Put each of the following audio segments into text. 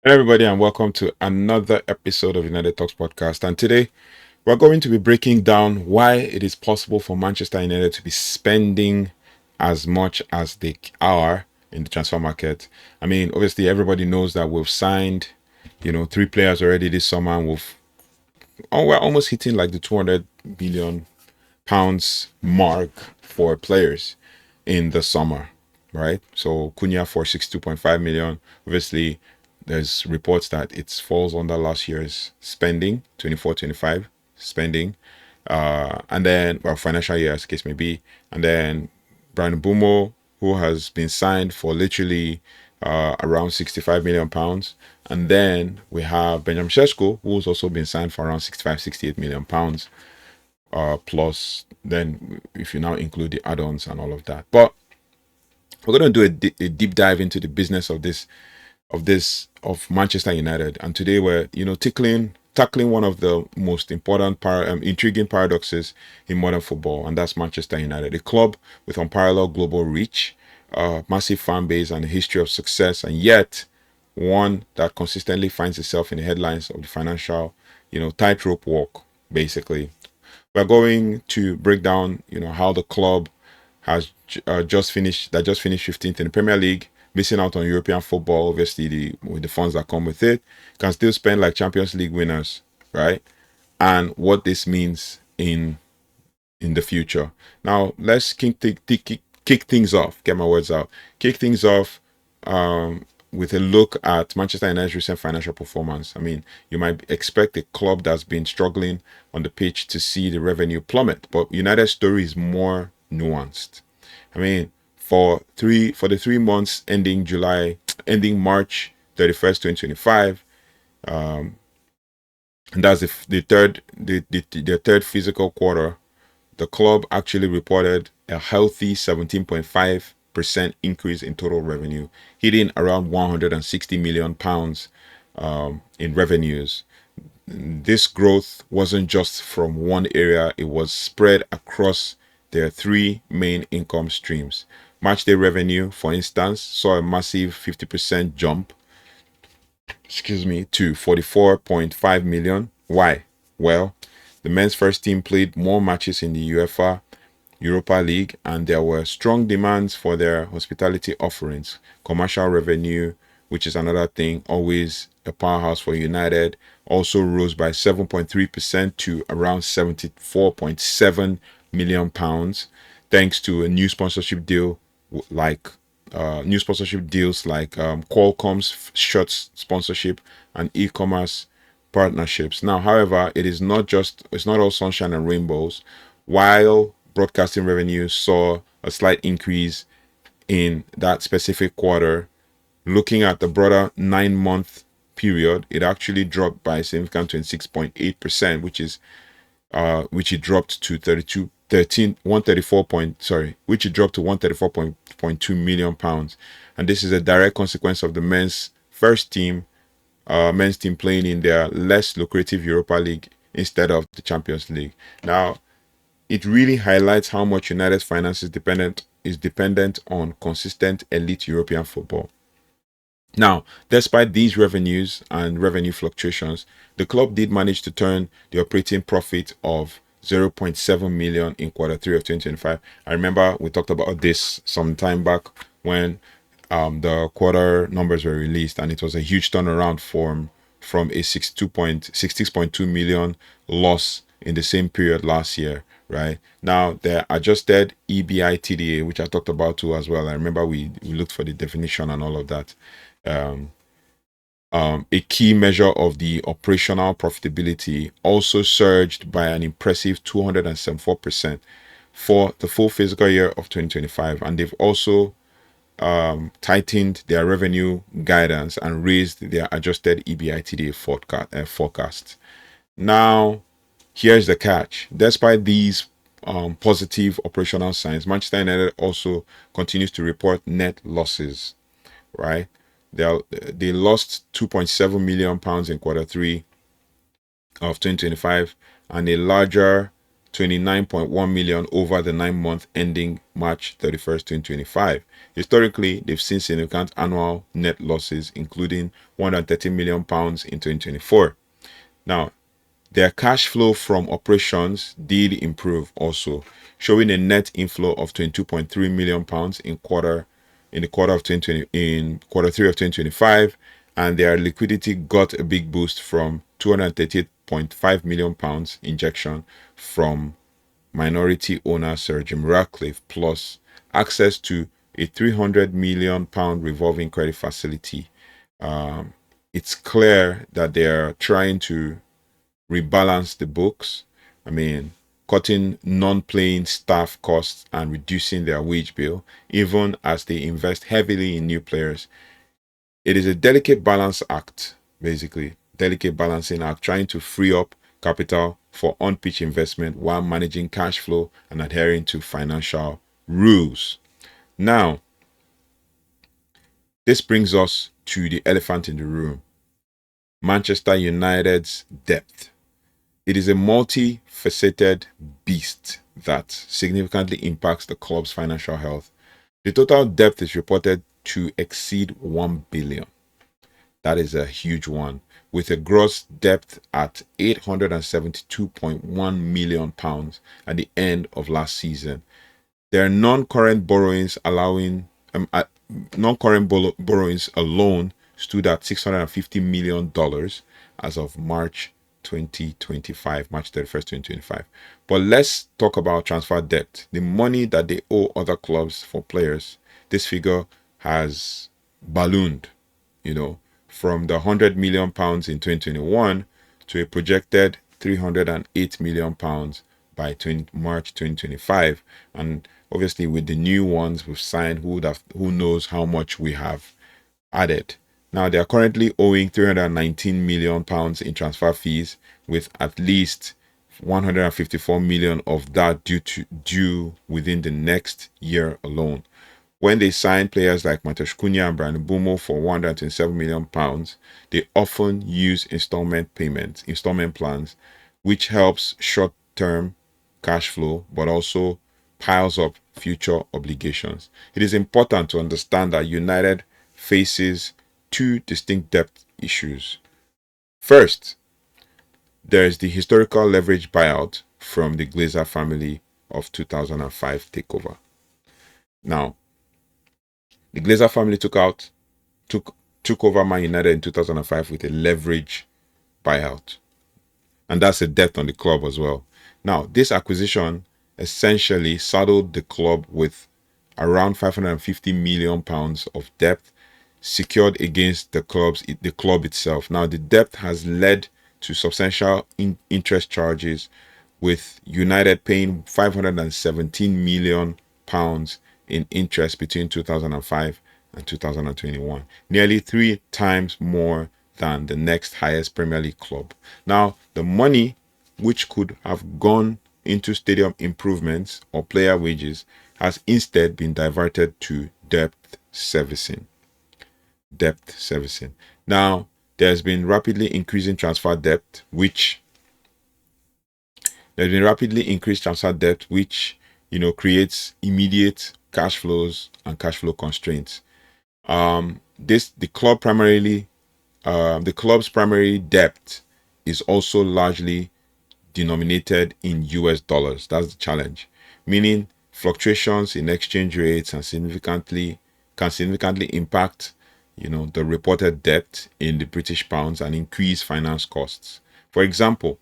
Hello, everybody, and welcome to another episode of United Talks podcast. And today we're going to be breaking down why it is possible for Manchester United to be spending as much as they are in the transfer market. I mean, obviously, everybody knows that we've signed, three players already this summer, and we're almost hitting like the 200 billion pounds mark for players in the summer, right? So Cunha for 62.5 million. Obviously, there's reports that it falls under last year's spending, 24-25 spending. And then, well, financial year as the case may be. And then Brian Bumo, who has been signed for literally around 65 million pounds. And then we have Benjamin Sesko, who's also been signed for around 65, 68 million pounds. Plus, then if you now include the add-ons and all of that. But we're going to do a deep dive into the business of Manchester United, and today we're tackling one of the most important intriguing paradoxes in modern football, and that's Manchester United, a club with unparalleled global reach, massive fan base, and a history of success, and yet one that consistently finds itself in the headlines of the financial tightrope walk. Basically, we're going to break down how the club has just finished 15th in the Premier League, missing out on European football, obviously with the funds that come with it, can still spend like Champions League winners, right? And what this means in the future. Now let's kick things off. Get my words out. Kick things off with a look at Manchester United's recent financial performance. I mean, you might expect a club that's been struggling on the pitch to see the revenue plummet, but United's story is more nuanced. I mean, for the 3 months ending March 31st, 2025, and that's the third physical quarter, the club actually reported a healthy 17.5% increase in total revenue, hitting around 160 million pounds in revenues. This growth wasn't just from one area, it was spread across their three main income streams. Matchday revenue, for instance, saw a massive 50% jump, to 44.5 million. Why? Well, the men's first team played more matches in the UEFA Europa League, and there were strong demands for their hospitality offerings. Commercial revenue, which is another thing, always a powerhouse for United, also rose by 7.3% to around 74.7 million pounds, thanks to a new sponsorship deal like new sponsorship deals like Qualcomm's shirts sponsorship and e-commerce partnerships. Now, however, it's not all sunshine and rainbows. While broadcasting revenue saw a slight increase in that specific quarter, looking at the broader 9 month period, it actually dropped by a significant 26.8%, which it dropped to 134.2 million pounds. And this is a direct consequence of the men's team playing in their less lucrative Europa League instead of the Champions League. Now, it really highlights how much United's finances is dependent on consistent elite European football. Now, despite these revenues and revenue fluctuations, the club did manage to turn the operating profit of 0.7 million in quarter 3 of 2025. I remember we talked about this some time back when the quarter numbers were released, and it was a huge turnaround from a 66.2 million loss in the same period last year. Right now, the adjusted EBITDA, which I talked about too as well. I remember we looked for the definition and all of that. Um, a key measure of the operational profitability, also surged by an impressive 274% for the full fiscal year of 2025, and they've also tightened their revenue guidance and raised their adjusted EBITDA forecast. Now, here's the catch. Despite these positive operational signs, Manchester United also continues to report net losses, right? They lost 2.7 million pounds in quarter 3 of 2025, and a larger 29.1 million over the 9 month ending March 31st, 2025. Historically, they've seen significant annual net losses, including £130 million in 2024. Now, their cash flow from operations did improve also, showing a net inflow of £22.3 million in the quarter of 2020 in quarter 3 of 2025, and their liquidity got a big boost from £238.5 million injection from minority owner Sir Jim Ratcliffe, plus access to a £300 million revolving credit facility. It's clear that they are trying to rebalance the books. I mean, cutting non-playing staff costs and reducing their wage bill, even as they invest heavily in new players. It is a delicate balance act, basically, delicate balancing act, trying to free up capital for on-pitch investment while managing cash flow and adhering to financial rules. Now, this brings us to the elephant in the room: Manchester United's depth. It is a multifaceted beast that significantly impacts the club's financial health. The total debt is reported to exceed 1 billion. That is a huge one, with a gross debt at £872.1 million at the end of last season. Their non-current borrowings borrowings alone stood at $650 million as of March 2025, March 31st, 2025. But let's talk about transfer debt, the money that they owe other clubs for players. This figure has ballooned, from the £100 million in 2021 to a projected £308 million by March 2025. And obviously, with the new ones we've signed, who knows how much we have added. Now, they are currently owing £319 million in transfer fees, with at least 154 million of that due within the next year alone. When they sign players like Mateus Cunha and Bryan Mbeumo for £127 million, they often use installment plans, which helps short-term cash flow, but also piles up future obligations. It is important to understand that United faces two distinct debt issues. First, there is the historical leverage buyout from the Glazer family of 2005 takeover. Now, the Glazer family took over Man United in 2005 with a leverage buyout, and that's a debt on the club as well. Now, this acquisition essentially saddled the club with around £550 million of debt secured against the club itself. Now, the debt has led to substantial interest charges, with United paying £517 million in interest between 2005 and 2021, nearly 3 times more than the next highest Premier League club. Now, the money which could have gone into stadium improvements or player wages has instead been diverted to debt servicing. Now, there's been rapidly increasing transfer debt, which creates immediate cash flows and cash flow constraints. The club's primary debt is also largely denominated in US dollars. That's the challenge, meaning fluctuations in exchange rates can significantly impact the reported debt in the British pounds and increase finance costs. For example,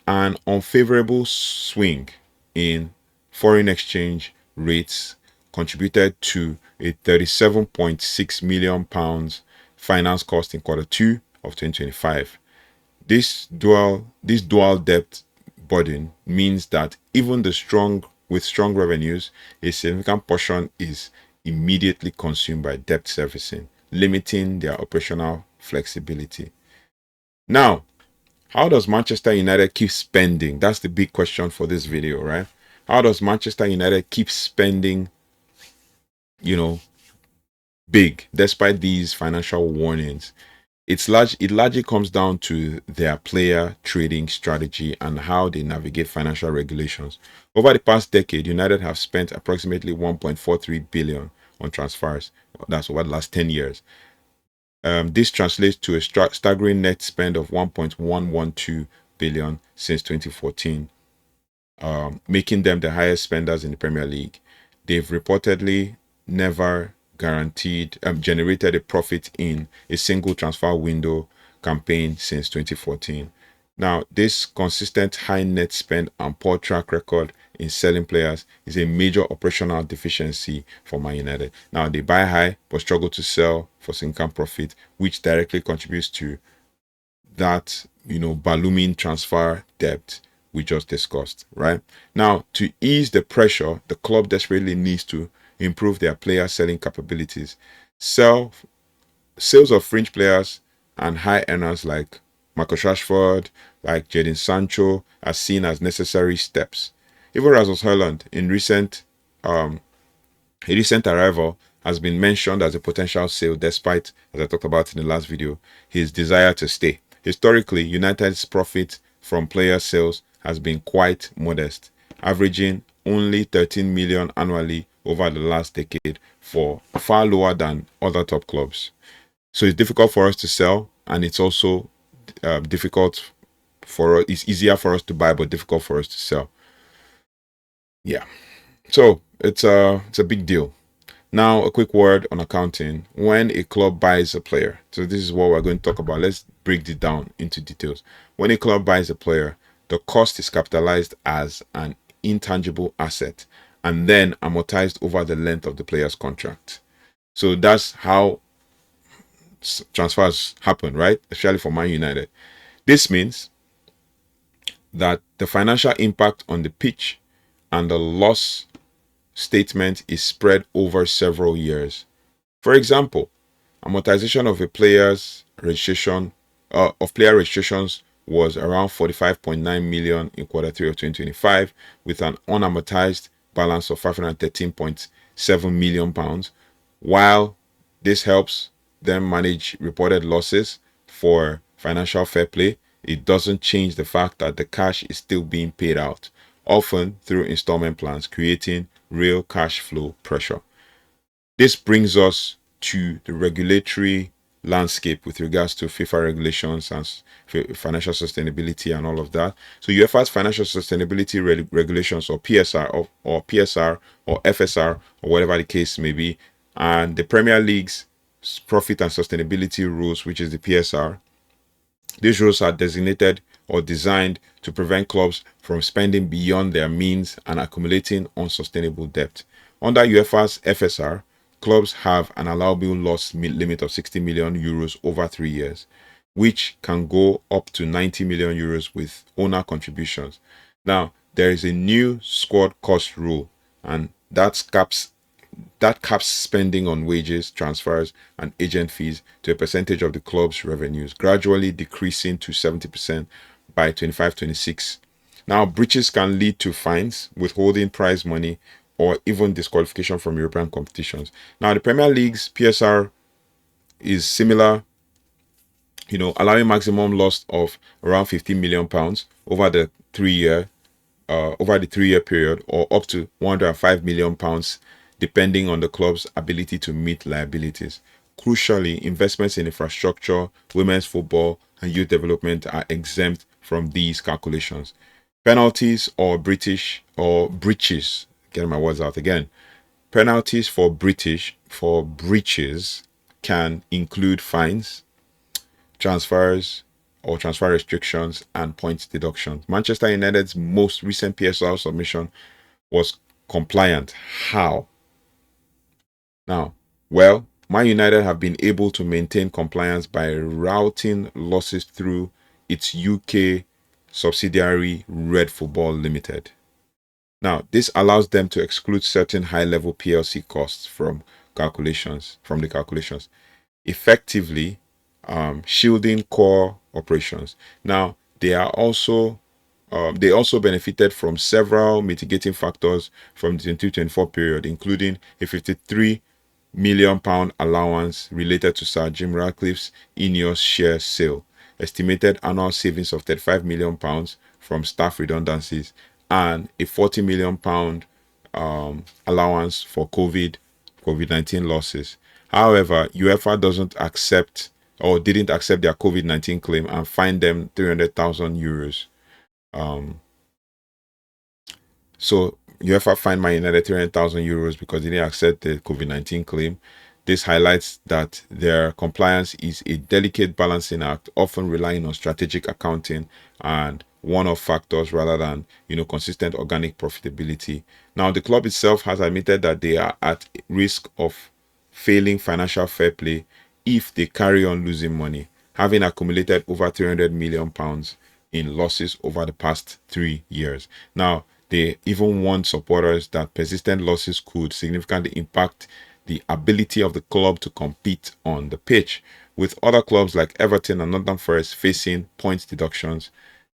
an unfavorable swing in foreign exchange rates contributed to a £37.6 million finance cost in quarter 2 of 2025. This dual debt burden means that even with strong revenues, a significant portion is immediately consumed by debt servicing, limiting their operational flexibility. Now, how does Manchester United keep spending? That's the big question for this video, right? How does Manchester United keep spending, big, despite these financial warnings? It largely comes down to their player trading strategy and how they navigate financial regulations. Over the past decade, United have spent approximately 1.43 billion on transfers. That's over the last 10 years. This translates to a staggering net spend of 1.112 billion since 2014, making them the highest spenders in the Premier League. They've reportedly never generated a profit in a single transfer window campaign since 2014. Now, this consistent high net spend and poor track record in selling players is a major operational deficiency for Man United. Now, they buy high but struggle to sell for significant profit, which directly contributes to that, ballooning transfer debt we just discussed, right? Now, to ease the pressure, the club desperately needs to improve their player selling capabilities. Sales of fringe players and high earners like Marcus Rashford, like Jadon Sancho, are seen as necessary steps. Even Rasmus Højlund, a recent arrival, has been mentioned as a potential sale despite, as I talked about in the last video, his desire to stay. Historically, United's profit from player sales has been quite modest, averaging only 13 million annually over the last decade, for far lower than other top clubs. So it's difficult for us to sell, and it's also difficult for us. It's easier for us to buy, but difficult for us to sell. Yeah. So it's a big deal. Now, a quick word on accounting. When a club buys a player, so this is what we're going to talk about. Let's break this down into details. When a club buys a player, the cost is capitalized as an intangible asset and then amortized over the length of the player's contract. So that's how transfers happen, right? Especially for Man United. This means that the financial impact on the pitch and the loss statement is spread over several years. For example, amortization of a player's registration of player registrations was around 45.9 million in quarter 3 of 2025, with an unamortized balance of 513.7 million pounds. While this helps them manage reported losses for financial fair play, it doesn't change the fact that the cash is still being paid out, often through installment plans, creating real cash flow pressure. This brings us to the regulatory landscape with regards to FIFA regulations and financial sustainability and all of that. So UEFA's financial sustainability regulations, or PSR or PSR or FSR or whatever the case may be, and the Premier League's profit and sustainability rules, which is the PSR. These rules are designated or designed to prevent clubs from spending beyond their means and accumulating unsustainable debt. Under UEFA's FSR, clubs have an allowable loss limit of 60 million euros over 3 years, which can go up to 90 million euros with owner contributions. Now, there is a new squad cost rule, and that caps spending on wages, transfers, and agent fees to a percentage of the club's revenues, gradually decreasing to 70% by 25-26. Now, breaches can lead to fines, withholding prize money, or even disqualification from European competitions. Now, the Premier League's PSR is similar, allowing maximum loss of around 15 million pounds over the 3-year period, or up to 105 million pounds depending on the club's ability to meet liabilities. Crucially, investments in infrastructure, women's football, and youth development are exempt from these calculations. Penalties or breaches, getting my words out again. Penalties for breaches can include fines, transfers or transfer restrictions, and points deductions. Manchester United's most recent PSR submission was compliant. How? Now, well, Man United have been able to maintain compliance by routing losses through its UK subsidiary Red Football Limited. Now, this allows them to exclude certain high-level PLC costs from the calculations, effectively shielding core operations. Now, they also benefited from several mitigating factors from the 2024 period, including a 53 £50 million allowance related to Sir Jim Ratcliffe's INEOS share sale, estimated annual savings of £35 million from staff redundancies, and a £40 million allowance for COVID-19 losses. However, UEFA doesn't accept or didn't accept their COVID-19 claim and fined them €300,000. So UEFA fined Man United €300,000 because they didn't accept the COVID-19 claim. This highlights that their compliance is a delicate balancing act, often relying on strategic accounting and one-off factors rather than consistent organic profitability. Now, the club itself has admitted that they are at risk of failing financial fair play if they carry on losing money, having accumulated over £300 million in losses over the past 3 years. Now, they even warned supporters that persistent losses could significantly impact the ability of the club to compete on the pitch. With other clubs like Everton and Nottingham Forest facing points deductions,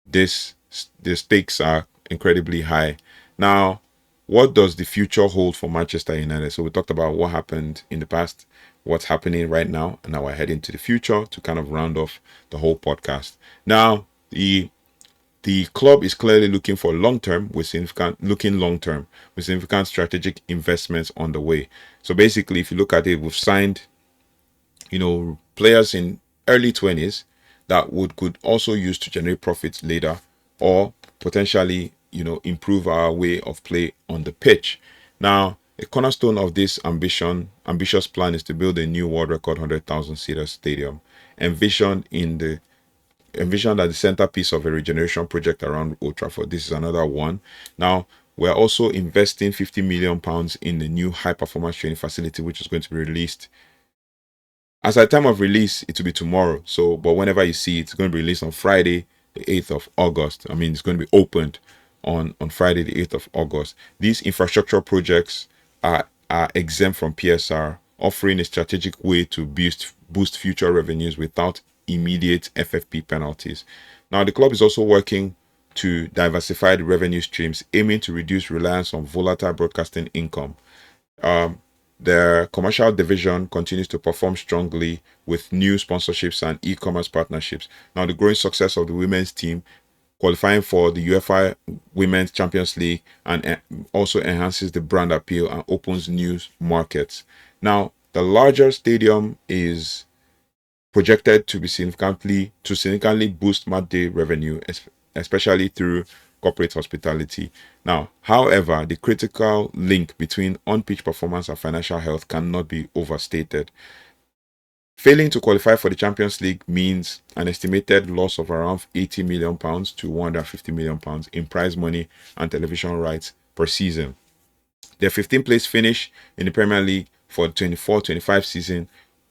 the stakes are incredibly high. Now, what does the future hold for Manchester United? So we talked about what happened in the past, what's happening right now, and now we're heading to the future to kind of round off the whole podcast. Now, the club is clearly looking for long-term with significant strategic investments on the way. So basically, if you look at it, we've signed, players in early 20s that could also use to generate profits later, or potentially, improve our way of play on the pitch. Now, a cornerstone of this ambitious plan is to build a new world record 100,000 seater stadium, envisioned at the centerpiece of a regeneration project around Old Trafford. This is another one. Now, we're also investing £50 million in the new high-performance training facility, which is going to be released. As at time of release, it will be tomorrow. So, but whenever you see it, it's going to be released on Friday, the 8th of August. I mean, it's going to be opened on Friday, the 8th of August. These infrastructure projects are exempt from PSR, offering a strategic way to boost future revenues without immediate FFP penalties. Now, the club is also working to diversify the revenue streams, aiming to reduce reliance on volatile broadcasting income. Their commercial division continues to perform strongly with new sponsorships and e-commerce partnerships. Now, the growing success of the women's team qualifying for the UEFA Women's Champions League and also enhances the brand appeal and opens new markets. Now, the larger stadium is projected to significantly boost Matchday revenue, especially through corporate hospitality. Now, however, the critical link between on-pitch performance and financial health cannot be overstated. Failing to qualify for the Champions League means an estimated loss of around £80 million to £150 million in prize money and television rights per season. Their 15th place finish in the Premier League for the 24-25 season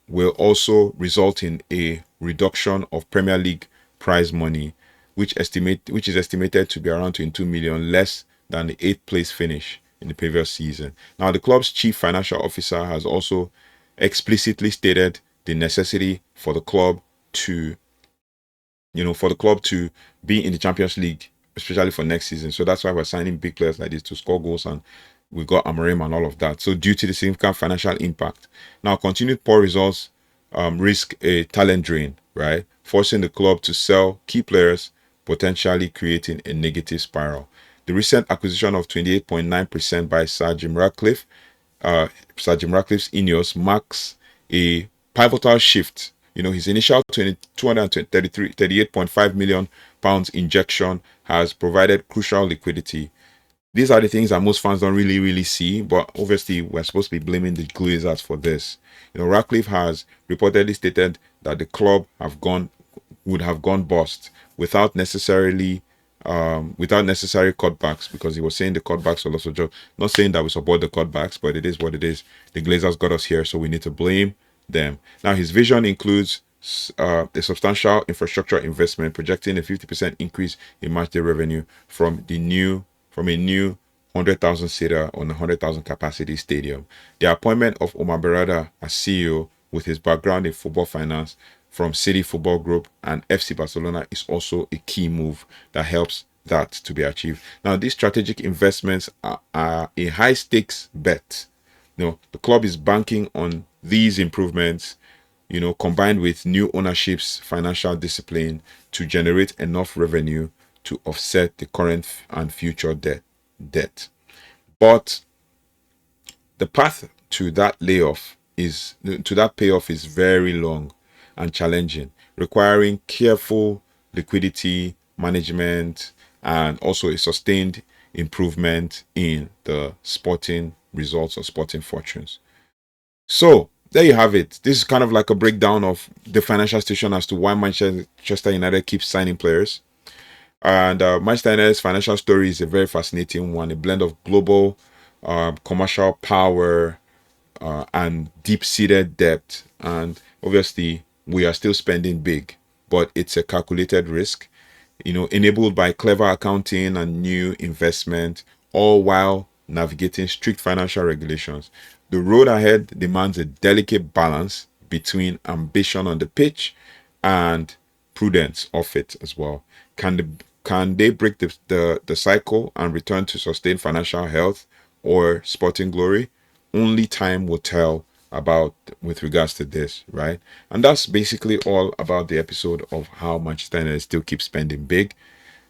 will also result in a reduction of Premier League prize money, which is estimated to be around 22 million less than the 8th place finish in the previous season. Now, the club's chief financial officer has also explicitly stated the necessity for the club to be in the Champions League, especially for next season. So that's why we're signing big players like this to score goals, and we got Omar and all of that. So due to the significant financial impact, now continued poor results risk a talent drain, right? Forcing the club to sell key players, potentially creating a negative spiral. The recent acquisition of 28.9% by Sir Jim Ratcliffe's INEOS marks a pivotal shift. His initial £238.5 million injection has provided crucial liquidity. These are the things that most fans don't really see, but obviously we're supposed to be blaming the Glazers for this. Ratcliffe has reportedly stated that the club would have gone bust without necessary cutbacks, because he was saying the cutbacks were also just, not saying that we support the cutbacks, but it is what it is. The Glazers got us here, so we need to blame them. Now, his vision includes a substantial infrastructure investment, projecting a 50% increase in matchday revenue from a new 100,000 seater on a 100,000 capacity stadium. The appointment of Omar Berrada as CEO, with his background in football finance from City Football Group and FC Barcelona, is also a key move that helps that to be achieved. Now, these strategic investments are a high stakes bet. The club is banking on these improvements, combined with new ownership's financial discipline to generate enough revenue to offset the current and future debt. But the path to that payoff is very long and challenging, requiring careful liquidity management and also a sustained improvement in the sporting results or sporting fortunes. So there you have it. This is kind of like a breakdown of the financial situation as to why Manchester United keeps signing players. And Manchester United's financial story is a very fascinating one, a blend of global commercial power and deep-seated debt. And obviously, we are still spending big, but it's a calculated risk, enabled by clever accounting and new investment, all while navigating strict financial regulations. The road ahead demands a delicate balance between ambition on the pitch and prudence off it as well. Can they break the cycle and return to sustained financial health or sporting glory? Only time will tell about with regards to this, right? And that's basically all about the episode of how Manchester United still keeps spending big.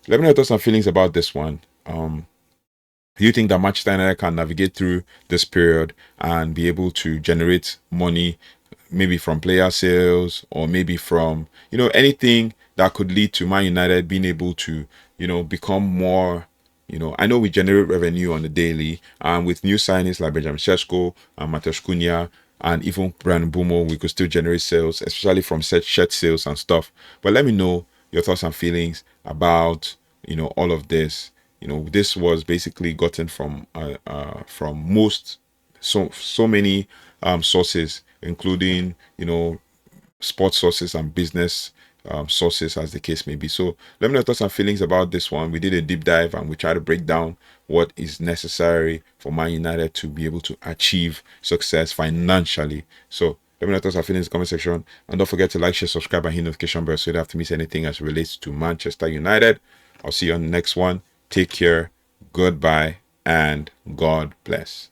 Let me know your thoughts and feelings about this one. Do you think that Manchester United can navigate through this period and be able to generate money, maybe from player sales or maybe from, anything that could lead to Man United being able to, become more, I know we generate revenue on the daily, and with new signings like Benjamin Sesko and Mateusz Cunha and even Bryan Mbeumo, we could still generate sales, especially from shirt sales and stuff. But let me know your thoughts and feelings about, all of this. This was basically gotten from most so many sources, including sports sources and business sources, as the case may be. So let me know your thoughts and feelings about this one. We did a deep dive and we try to break down what is necessary for Man United to be able to achieve success financially. So let me know your thoughts and feelings in the comment section, and don't forget to like, share, subscribe, and hit notification bell so you don't have to miss anything as it relates to Manchester United. I'll see you on the next one. Take care, goodbye, and God bless.